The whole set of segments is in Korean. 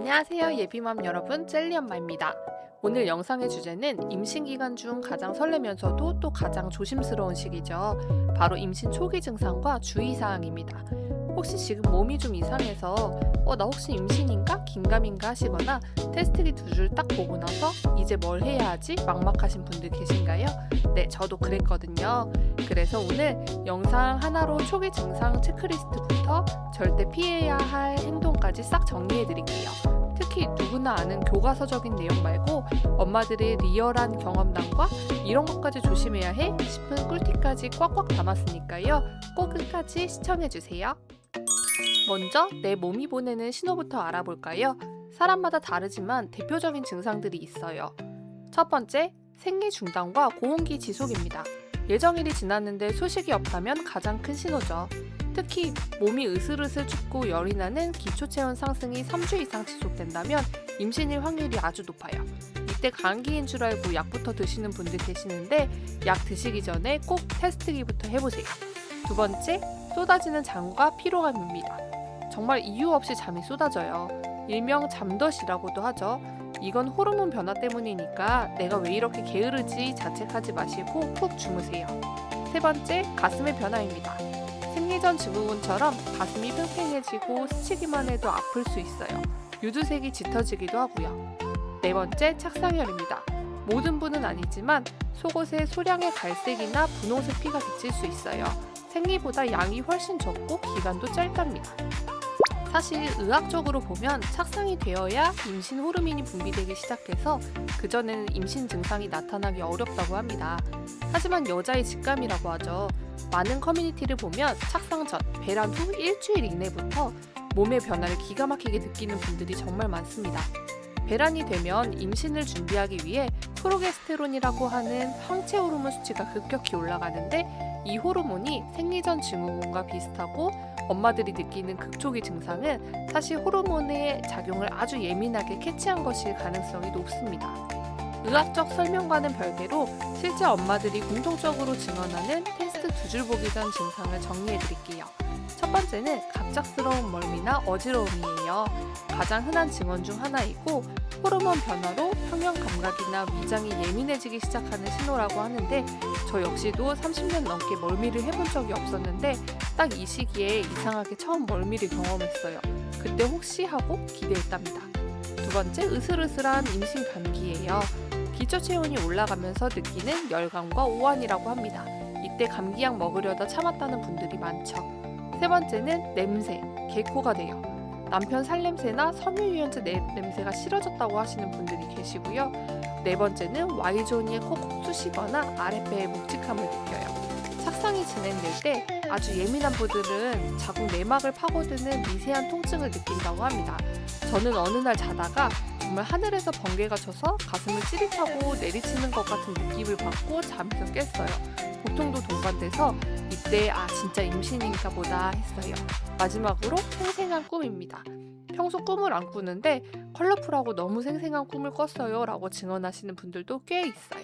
안녕하세요 예비맘 여러분, 젤리엄마입니다. 오늘 영상의 주제는 임신 기간 중 가장 설레면서도 또 가장 조심스러운 시기죠. 바로 임신 초기 증상과 주의사항입니다. 혹시 지금 몸이 좀 이상해서 나 혹시 임신인가? 긴가민가 하시거나 테스트기 두 줄 딱 보고 나서 이제 뭘 해야 하지? 막막하신 분들 계신가요? 네, 저도 그랬거든요. 그래서 오늘 영상 하나로 초기 증상 체크리스트부터 절대 피해야 할 행동까지 싹 정리해 드릴게요. 특히 누구나 아는 교과서적인 내용 말고 엄마들의 리얼한 경험담과 이런 것까지 조심해야 해 싶은 꿀팁까지 꽉꽉 담았으니까요. 꼭 끝까지 시청해주세요. 먼저 내 몸이 보내는 신호부터 알아볼까요? 사람마다 다르지만 대표적인 증상들이 있어요. 첫 번째, 생리 중단과 고온기 지속입니다. 예정일이 지났는데 소식이 없다면 가장 큰 신호죠. 특히 몸이 으슬으슬 춥고 열이 나는 기초체온 상승이 3주 이상 지속된다면 임신일 확률이 아주 높아요. 이때 감기인 줄 알고 약부터 드시는 분들 계시는데 약 드시기 전에 꼭 테스트기부터 해보세요. 두 번째, 쏟아지는 잠과 피로감입니다. 정말 이유 없이 잠이 쏟아져요. 일명 잠덧이라고도 하죠. 이건 호르몬 변화 때문이니까 내가 왜 이렇게 게으르지 자책하지 마시고 푹 주무세요. 세 번째, 가슴의 변화입니다. 생리전 증후군처럼 가슴이 팽팽해지고 스치기만 해도 아플 수 있어요. 유두색이 짙어지기도 하고요. 네 번째, 착상혈입니다. 모든 분은 아니지만 속옷에 소량의 갈색이나 분홍색 피가 비칠 수 있어요. 생리보다 양이 훨씬 적고 기간도 짧답니다. 사실 의학적으로 보면 착상이 되어야 임신 호르몬이 분비되기 시작해서 그전에는 임신 증상이 나타나기 어렵다고 합니다. 하지만 여자의 직감이라고 하죠. 많은 커뮤니티를 보면 착상 전, 배란 후 일주일 이내부터 몸의 변화를 기가 막히게 느끼는 분들이 정말 많습니다. 배란이 되면 임신을 준비하기 위해 프로게스테론이라고 하는 황체 호르몬 수치가 급격히 올라가는데 이 호르몬이 생리전 증후군과 비슷하고 엄마들이 느끼는 극초기 증상은 사실 호르몬의 작용을 아주 예민하게 캐치한 것일 가능성이 높습니다. 의학적 설명과는 별개로 실제 엄마들이 공통적으로 증언하는 테스트 두 줄 보기 전 증상을 정리해 드릴게요. 첫 번째는 갑작스러운 멀미나 어지러움이에요. 가장 흔한 증언 중 하나이고 호르몬 변화로 평형 감각이나 위장이 예민해지기 시작하는 신호라고 하는데 저 역시도 30년 넘게 멀미를 해본 적이 없었는데 딱 이 시기에 이상하게 처음 멀미를 경험했어요. 그때 혹시 하고 기대했답니다. 두 번째, 으슬으슬한 임신 감기예요. 기초 체온이 올라가면서 느끼는 열감과 오한이라고 합니다. 이때 감기약 먹으려다 참았다는 분들이 많죠. 세 번째는 냄새, 개코가 돼요. 남편 살냄새나 섬유유연제 냄새가 싫어졌다고 하시는 분들이 계시고요. 네 번째는 Y존이에 콕콕 쑤시거나 아랫배에 묵직함을 느껴요. 착상이 진행될 때 아주 예민한 분들은 자궁 내막을 파고드는 미세한 통증을 느낀다고 합니다. 저는 어느 날 자다가 정말 하늘에서 번개가 쳐서 가슴을 찌릿하고 내리치는 것 같은 느낌을 받고 잠에서 깼어요. 고통도 동반돼서 이때 진짜 임신인가 보다 했어요. 마지막으로 생생한 꿈입니다. 평소 꿈을 안 꾸는데 컬러풀하고 너무 생생한 꿈을 꿨어요 라고 증언하시는 분들도 꽤 있어요.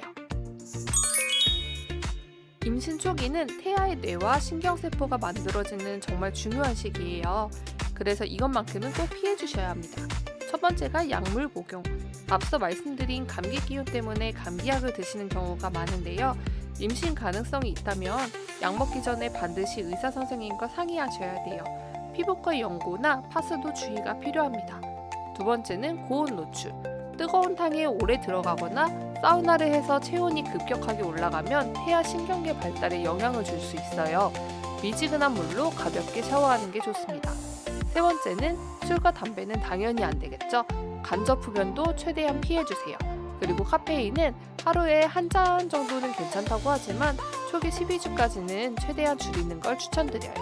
임신 초기는 태아의 뇌와 신경세포가 만들어지는 정말 중요한 시기예요. 그래서 이것만큼은 꼭 피해주셔야 합니다. 첫 번째가 약물 복용. 앞서 말씀드린 감기 기운 때문에 감기약을 드시는 경우가 많은데요. 임신 가능성이 있다면 약 먹기 전에 반드시 의사 선생님과 상의하셔야 돼요. 피부과 연고나 파스도 주의가 필요합니다. 두 번째는 고온 노출. 뜨거운 탕에 오래 들어가거나 사우나를 해서 체온이 급격하게 올라가면 태아 신경계 발달에 영향을 줄 수 있어요. 미지근한 물로 가볍게 샤워하는 게 좋습니다. 세 번째는 술과 담배는 당연히 안 되겠죠. 간접 흡연도 최대한 피해주세요. 그리고 카페인은 하루에 한 잔 정도는 괜찮다고 하지만 초기 12주까지는 최대한 줄이는 걸 추천드려요.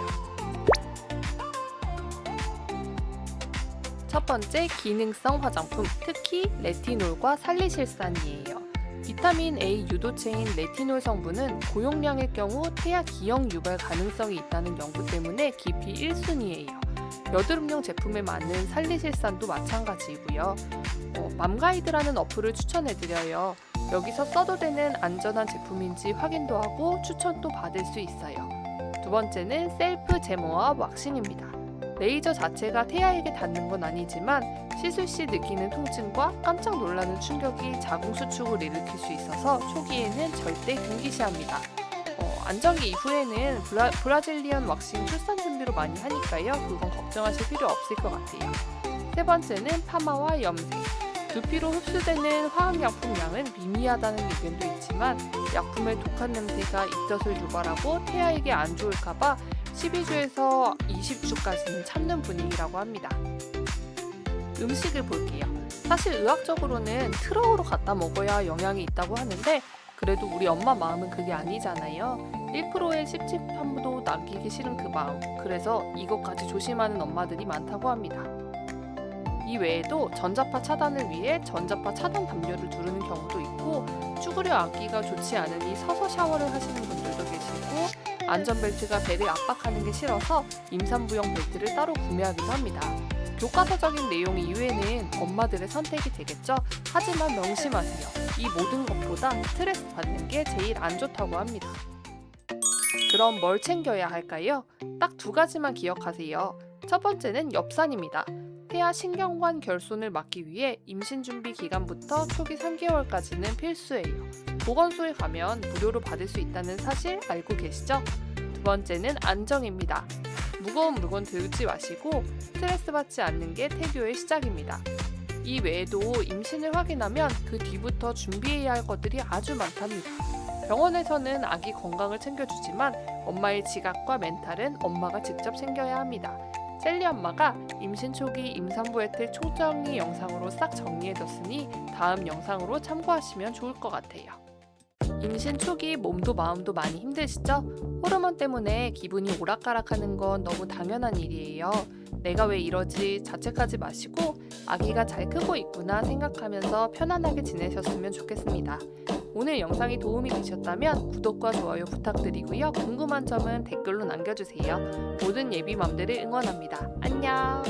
첫 번째, 기능성 화장품, 특히 레티놀과 살리실산이에요. 비타민 A 유도체인 레티놀 성분은 고용량의 경우 태아 기형 유발 가능성이 있다는 연구 때문에 깊이 1순위예요. 여드름용 제품에 맞는 살리실산도 마찬가지이고요. 맘가이드라는 어플을 추천해드려요. 여기서 써도 되는 안전한 제품인지 확인도 하고 추천도 받을 수 있어요. 두 번째는 셀프 제모와 왁싱입니다. 레이저 자체가 태아에게 닿는 건 아니지만 시술 시 느끼는 통증과 깜짝 놀라는 충격이 자궁 수축을 일으킬 수 있어서 초기에는 절대 금기시합니다. 안정기 이후에는 브라질리언 왁싱 출산 준비로 많이 하니까요. 그건 걱정하실 필요 없을 것 같아요. 세 번째는 파마와 염색. 두피로 흡수되는 화학약품량은 미미하다는 의견도 있지만 약품의 독한 냄새가 입덧을 유발하고 태아에게 안 좋을까봐 12주에서 20주까지는 참는 분위기라고 합니다. 음식을 볼게요. 사실 의학적으로는 트럭으로 갖다 먹어야 영양이 있다고 하는데 그래도 우리 엄마 마음은 그게 아니잖아요. 1%의 찝찝함도 남기기 싫은 그 마음. 그래서 이것까지 조심하는 엄마들이 많다고 합니다. 이 외에도 전자파 차단을 위해 전자파 차단 담요를 두르는 경우도 있고 쭈그려 앉기가 좋지 않으니 서서 샤워를 하시는 분들도 계시고 안전벨트가 배를 압박하는 게 싫어서 임산부용 벨트를 따로 구매하기도 합니다. 교과서적인 내용 이외에는 엄마들의 선택이 되겠죠. 하지만 명심하세요. 이 모든 것보다 스트레스 받는 게 제일 안 좋다고 합니다. 그럼 뭘 챙겨야 할까요? 딱 두 가지만 기억하세요. 첫 번째는 엽산입니다. 태아 신경관 결손을 막기 위해 임신 준비 기간부터 초기 3개월까지는 필수예요. 보건소에 가면 무료로 받을 수 있다는 사실 알고 계시죠? 두 번째는 안정입니다. 무거운 물건 들지 마시고 스트레스 받지 않는 게 태교의 시작입니다. 이 외에도 임신을 확인하면 그 뒤부터 준비해야 할 것들이 아주 많답니다. 병원에서는 아기 건강을 챙겨주지만 엄마의 지각과 멘탈은 엄마가 직접 챙겨야 합니다. 셀리 엄마가 임신 초기 임산부 혜택 총정리 영상으로 싹 정리해뒀으니 다음 영상으로 참고하시면 좋을 것 같아요. 임신 초기 몸도 마음도 많이 힘드시죠? 호르몬 때문에 기분이 오락가락하는 건 너무 당연한 일이에요. 내가 왜 이러지 자책하지 마시고 아기가 잘 크고 있구나 생각하면서 편안하게 지내셨으면 좋겠습니다. 오늘 영상이 도움이 되셨다면 구독과 좋아요 부탁드리고요. 궁금한 점은 댓글로 남겨주세요. 모든 예비맘들을 응원합니다. 안녕!